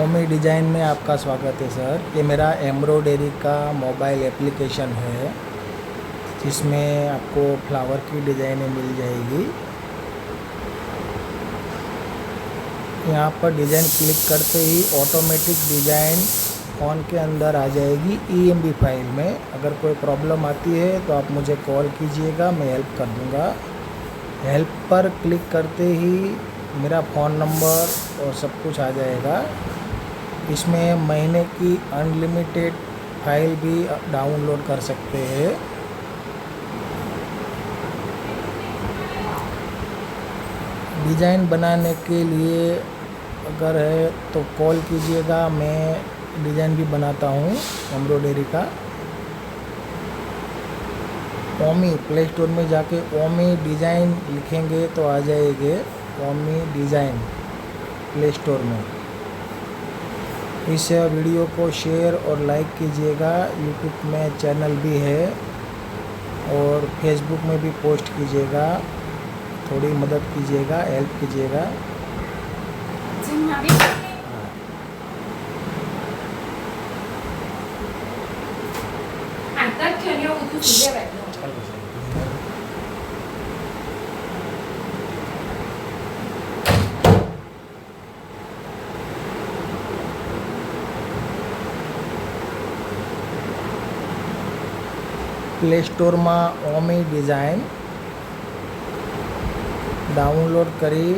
ओमी design में आपका स्वागत है सर। ये मेरा एम्ब्रॉयडरी का मोबाइल एप्लीकेशन है जिसमें आपको फ्लावर की डिज़ाइनें मिल जाएगी। यहाँ पर डिज़ाइन क्लिक करते ही ऑटोमेटिक डिज़ाइन फ़ोन के अंदर आ जाएगी EMB फाइल में। अगर कोई प्रॉब्लम आती है तो आप मुझे कॉल कीजिएगा, मैं हेल्प कर दूँगा। हेल्प पर क्लिक करते ही मेरा फ़ोन नंबर और सब कुछ आ जाएगा। इसमें महीने की अनलिमिटेड फाइल भी डाउनलोड कर सकते हैं। डिज़ाइन बनाने के लिए अगर है तो कॉल कीजिएगा, मैं डिज़ाइन भी बनाता हूँ एम्ब्रॉयडरी का। ओमी प्ले स्टोर में जाके ओमी डिज़ाइन लिखेंगे तो आ जाएंगे ओमी डिज़ाइन प्ले स्टोर में। इस वीडियो को शेयर और लाइक कीजिएगा। यूट्यूब में चैनल भी है और फेसबुक में भी पोस्ट कीजिएगा। थोड़ी मदद कीजिएगा, हेल्प कीजिएगा। प्ले स्टोर में ओमी डिज़ाइन डाउनलोड करी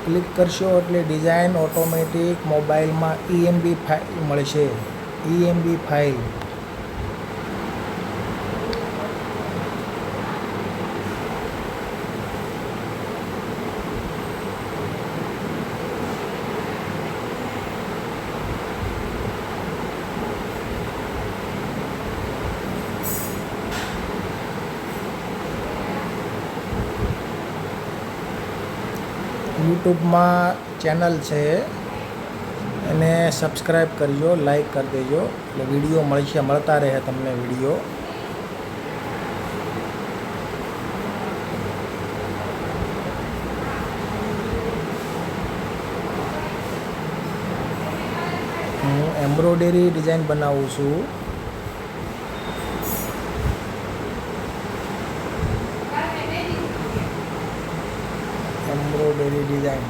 क्लिक करशो એટલે ડિઝાઇન ઓટોમેટિક મોબાઈલમાં EMB ફાઇલ મળશે। EMB ફાઇલ यूट्यूबમાં ચેનલ છે એને સબસ્ક્રાઈબ કરજો, લાઈક કરી દેજો એટલે વિડીયો મળતા રહે તમને વિડીયો। હું એમ્બ્રોયડરી ડિઝાઇન બનાવું છું। एम्ब्रॉयडरी डिज़ाइन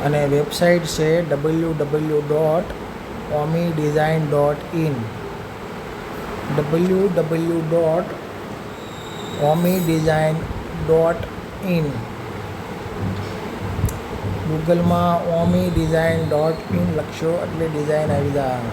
અને વેબસાઇટ છે www.omidesign.in www.omidesign.in ગૂગલમાં omidesign.in લખશો એટલે ડિઝાઇન આવી જાય।